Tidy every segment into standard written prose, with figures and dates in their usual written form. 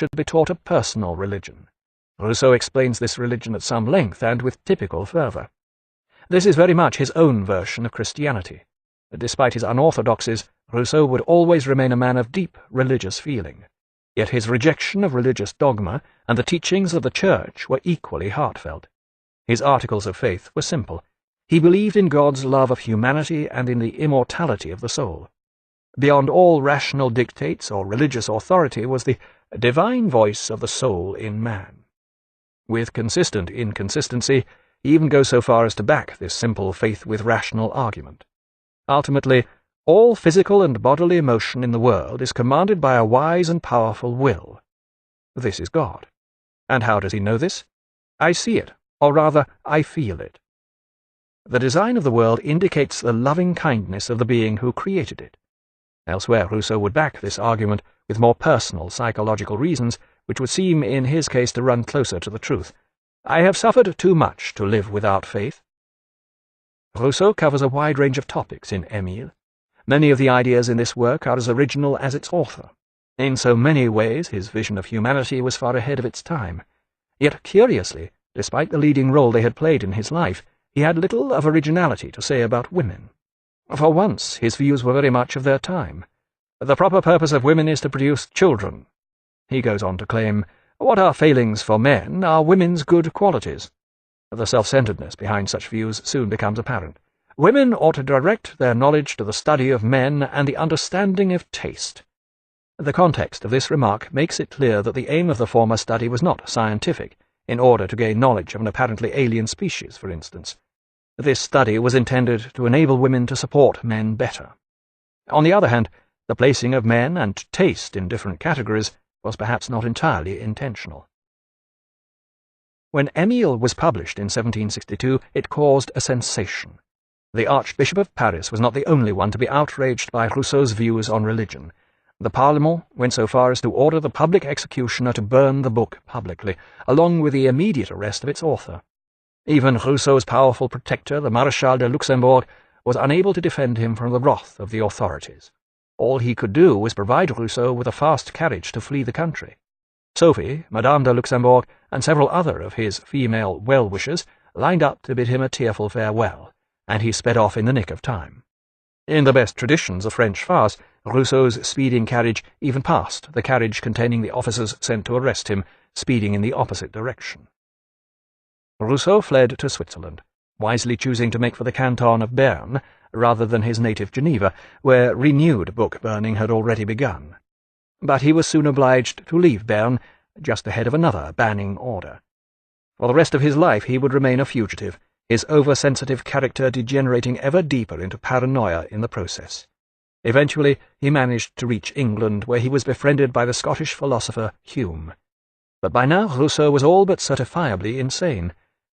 should be taught a personal religion. Rousseau explains this religion at some length and with typical fervour. This is very much his own version of Christianity. Despite his unorthodoxies, Rousseau would always remain a man of deep religious feeling. Yet his rejection of religious dogma and the teachings of the Church were equally heartfelt. His articles of faith were simple. He believed in God's love of humanity and in the immortality of the soul. Beyond all rational dictates or religious authority was the divine voice of the soul in man. With consistent inconsistency, he even goes so far as to back this simple faith with rational argument. Ultimately, all physical and bodily emotion in the world is commanded by a wise and powerful will. This is God. And how does he know this? I see it, or rather, I feel it. The design of the world indicates the loving kindness of the being who created it. Elsewhere, Rousseau would back this argument with more personal psychological reasons, which would seem in his case to run closer to the truth. I have suffered too much to live without faith. Rousseau covers a wide range of topics in Émile. Many of the ideas in this work are as original as its author. In so many ways, his vision of humanity was far ahead of its time. Yet, curiously, despite the leading role they had played in his life, he had little of originality to say about women. For once, his views were very much of their time. The proper purpose of women is to produce children. He goes on to claim, what are failings for men are women's good qualities. The self-centeredness behind such views soon becomes apparent. Women ought to direct their knowledge to the study of men and the understanding of taste. The context of this remark makes it clear that the aim of the former study was not scientific, in order to gain knowledge of an apparently alien species, for instance. This study was intended to enable women to support men better. On the other hand, the placing of men and taste in different categories was perhaps not entirely intentional. When Émile was published in 1762, it caused a sensation. The Archbishop of Paris was not the only one to be outraged by Rousseau's views on religion. The Parlement went so far as to order the public executioner to burn the book publicly, along with the immediate arrest of its author. Even Rousseau's powerful protector, the Maréchal de Luxembourg, was unable to defend him from the wrath of the authorities. All he could do was provide Rousseau with a fast carriage to flee the country. Sophie, Madame de Luxembourg, and several other of his female well-wishers lined up to bid him a tearful farewell, and he sped off in the nick of time. In the best traditions of French farce, Rousseau's speeding carriage even passed the carriage containing the officers sent to arrest him, speeding in the opposite direction. Rousseau fled to Switzerland, wisely choosing to make for the canton of Bern rather than his native Geneva, where renewed book-burning had already begun. But he was soon obliged to leave Bern, just ahead of another banning order. For the rest of his life he would remain a fugitive, his oversensitive character degenerating ever deeper into paranoia in the process. Eventually he managed to reach England, where he was befriended by the Scottish philosopher Hume. But by now Rousseau was all but certifiably insane.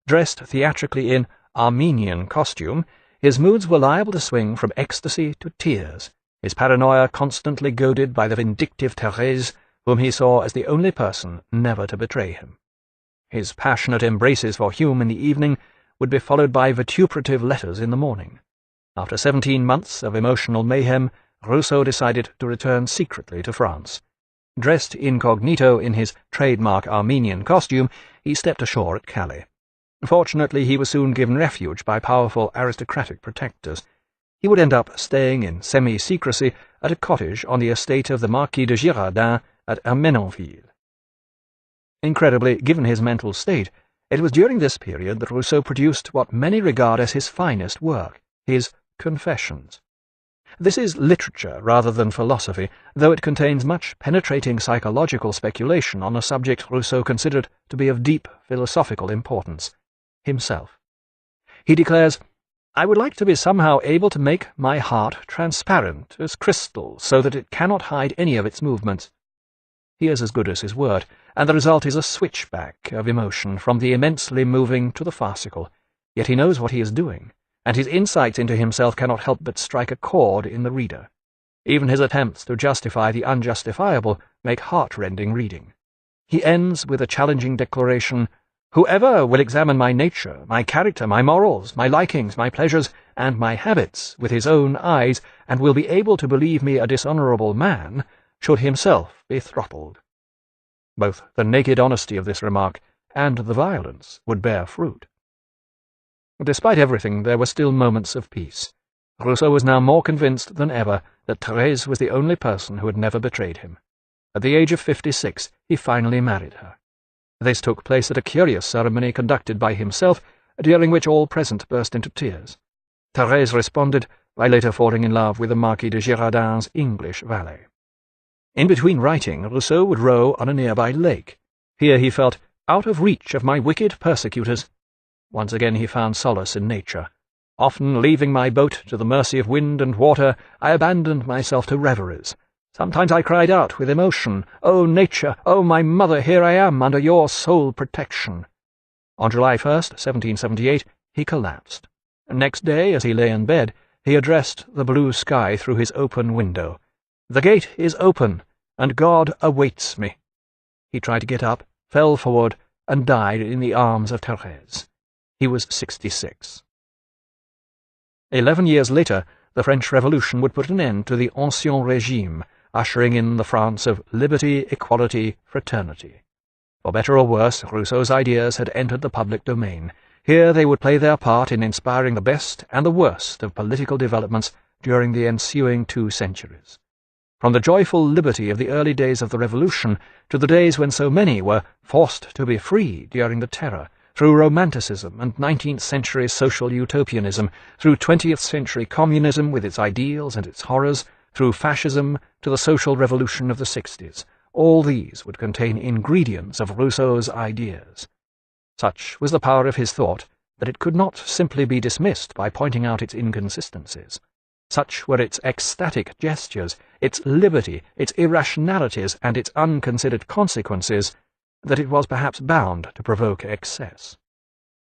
Dressed theatrically in Armenian costume, his moods were liable to swing from ecstasy to tears, his paranoia constantly goaded by the vindictive Thérèse, whom he saw as the only person never to betray him. His passionate embraces for Hume in the evening would be followed by vituperative letters in the morning. After 17 months of emotional mayhem, Rousseau decided to return secretly to France. Dressed incognito in his trademark Armenian costume, he stepped ashore at Calais. Fortunately, he was soon given refuge by powerful aristocratic protectors. He would end up staying in semi-secrecy at a cottage on the estate of the Marquis de Girardin at Armenonville. Incredibly, given his mental state, it was during this period that Rousseau produced what many regard as his finest work, his Confessions. This is literature rather than philosophy, though it contains much penetrating psychological speculation on a subject Rousseau considered to be of deep philosophical importance: himself. He declares, "I would like to be somehow able to make my heart transparent as crystal, so that it cannot hide any of its movements." He is as good as his word, and the result is a switchback of emotion from the immensely moving to the farcical. Yet he knows what he is doing, and his insights into himself cannot help but strike a chord in the reader. Even his attempts to justify the unjustifiable make heart-rending reading. He ends with a challenging declaration, "Whoever will examine my nature, my character, my morals, my likings, my pleasures, and my habits with his own eyes, and will be able to believe me a dishonourable man, should himself be throttled." Both the naked honesty of this remark and the violence would bear fruit. Despite everything, there were still moments of peace. Rousseau was now more convinced than ever that Thérèse was the only person who had never betrayed him. At the age of 56, he finally married her. This took place at a curious ceremony conducted by himself, during which all present burst into tears. Thérèse responded by later falling in love with the Marquis de Girardin's English valet. In between writing, Rousseau would row on a nearby lake. Here he felt out of reach of my wicked persecutors. Once again he found solace in nature. Often, leaving my boat to the mercy of wind and water, I abandoned myself to reveries. Sometimes I cried out with emotion, "O nature, O my mother, here I am under your sole protection." On July 1st, 1778, he collapsed. Next day, as he lay in bed, he addressed the blue sky through his open window. "The gate is open, and God awaits me." He tried to get up, fell forward, and died in the arms of Thérèse. He was 66. 11 years later, the French Revolution would put an end to the Ancien Régime, ushering in the France of liberty, equality, fraternity. For better or worse, Rousseau's ideas had entered the public domain. Here they would play their part in inspiring the best and the worst of political developments during the ensuing 2 centuries. From the joyful liberty of the early days of the Revolution to the days when so many were forced to be free during the Terror, through Romanticism and 19th-century social utopianism, through 20th-century communism with its ideals and its horrors, through fascism to the social revolution of the 60s, all these would contain ingredients of Rousseau's ideas. Such was the power of his thought that it could not simply be dismissed by pointing out its inconsistencies. Such were its ecstatic gestures, its liberty, its irrationalities, and its unconsidered consequences, that it was perhaps bound to provoke excess.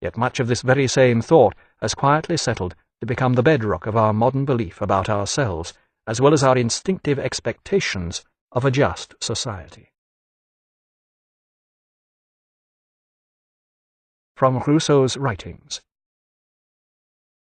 Yet much of this very same thought has quietly settled to become the bedrock of our modern belief about ourselves, as well as our instinctive expectations of a just society. From Rousseau's writings.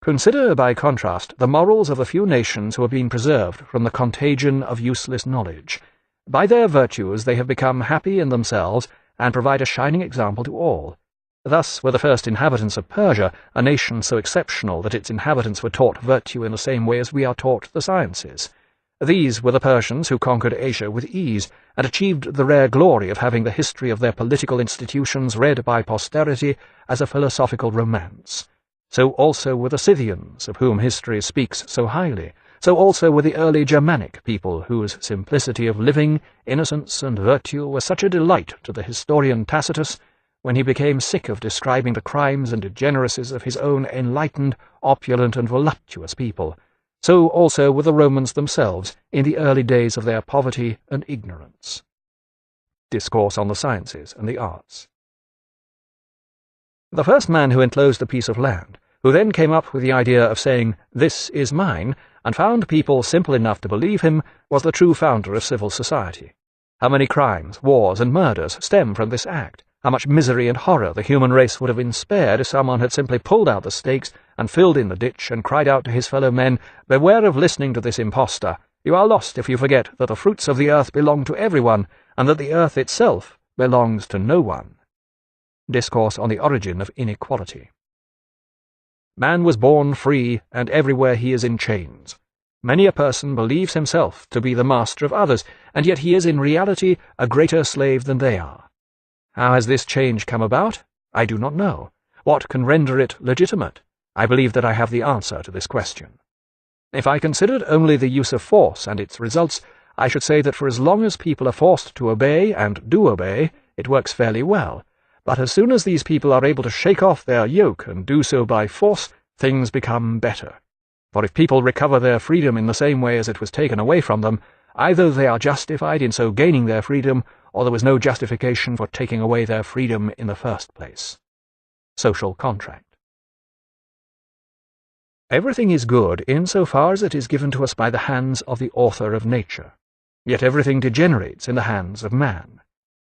Consider, by contrast, the morals of the few nations who have been preserved from the contagion of useless knowledge. By their virtues they have become happy in themselves, and provide a shining example to all. Thus were the first inhabitants of Persia a nation so exceptional that its inhabitants were taught virtue in the same way as we are taught the sciences. These were the Persians who conquered Asia with ease, and achieved the rare glory of having the history of their political institutions read by posterity as a philosophical romance. So also were the Scythians, of whom history speaks so highly. So also were the early Germanic people, whose simplicity of living, innocence, and virtue were such a delight to the historian Tacitus, when he became sick of describing the crimes and degeneracies of his own enlightened, opulent, and voluptuous people. So also were the Romans themselves in the early days of their poverty and ignorance. Discourse on the Sciences and the Arts. The first man who enclosed a piece of land, who then came up with the idea of saying, "This is mine," and found people simple enough to believe him, was the true founder of civil society. How many crimes, wars, and murders stem from this act? How much misery and horror the human race would have been spared if someone had simply pulled out the stakes and filled in the ditch and cried out to his fellow men, "Beware of listening to this impostor. You are lost if you forget that the fruits of the earth belong to everyone, and that the earth itself belongs to no one." Discourse on the Origin of Inequality. Man was born free, and everywhere he is in chains. Many a person believes himself to be the master of others, and yet he is in reality a greater slave than they are. How has this change come about? I do not know. What can render it legitimate? I believe that I have the answer to this question. If I considered only the use of force and its results, I should say that for as long as people are forced to obey, and do obey, it works fairly well. But as soon as these people are able to shake off their yoke and do so by force, things become better. For if people recover their freedom in the same way as it was taken away from them, either they are justified in so gaining their freedom, or there was no justification for taking away their freedom in the first place. Social contract. Everything is good in so far as it is given to us by the hands of the author of nature. Yet everything degenerates in the hands of man.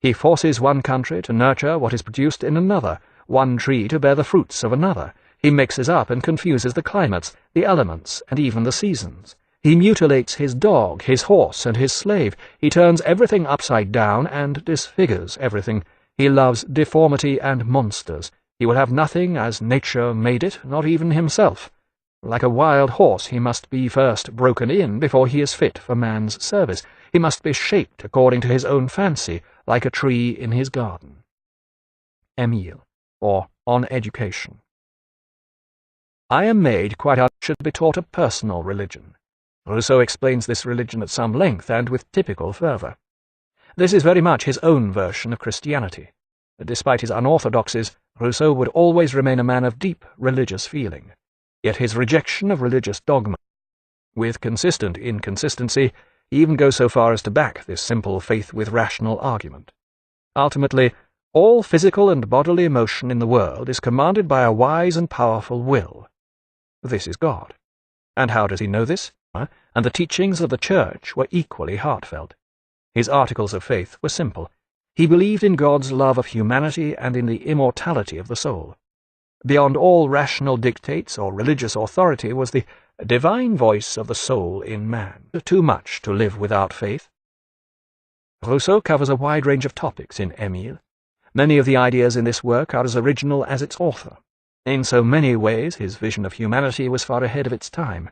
He forces one country to nurture what is produced in another, one tree to bear the fruits of another. He mixes up and confuses the climates, the elements, and even the seasons. He mutilates his dog, his horse, and his slave. He turns everything upside down and disfigures everything. He loves deformity and monsters. He will have nothing as nature made it, not even himself. Like a wild horse, he must be first broken in before he is fit for man's service. He must be shaped according to his own fancy, like a tree in his garden. Emile, or On Education. I am made quite should be taught a personal religion. Rousseau explains this religion at some length and with typical fervour. This is very much his own version of Christianity. Despite his unorthodoxies, Rousseau would always remain a man of deep religious feeling. Yet his rejection of religious dogma, with consistent inconsistency, he even goes so far as to back this simple faith with rational argument. Ultimately, all physical and bodily motion in the world is commanded by a wise and powerful will. This is God. And how does he know this? And the teachings of the Church were equally heartfelt. His articles of faith were simple. He believed in God's love of humanity and in the immortality of the soul. Beyond all rational dictates or religious authority was the divine voice of the soul in man. Too much to live without faith. Rousseau covers a wide range of topics in Emile. Many of the ideas in this work are as original as its author. In so many ways his vision of humanity was far ahead of its time.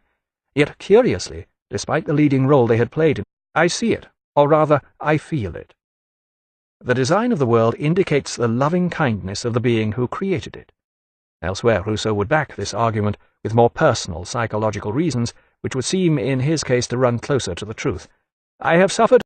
Yet, curiously, despite the leading role they had played in, I see it, or rather, I feel it. The design of the world indicates the loving kindness of the being who created it. Elsewhere, Rousseau would back this argument with more personal psychological reasons, which would seem in his case to run closer to the truth. I have suffered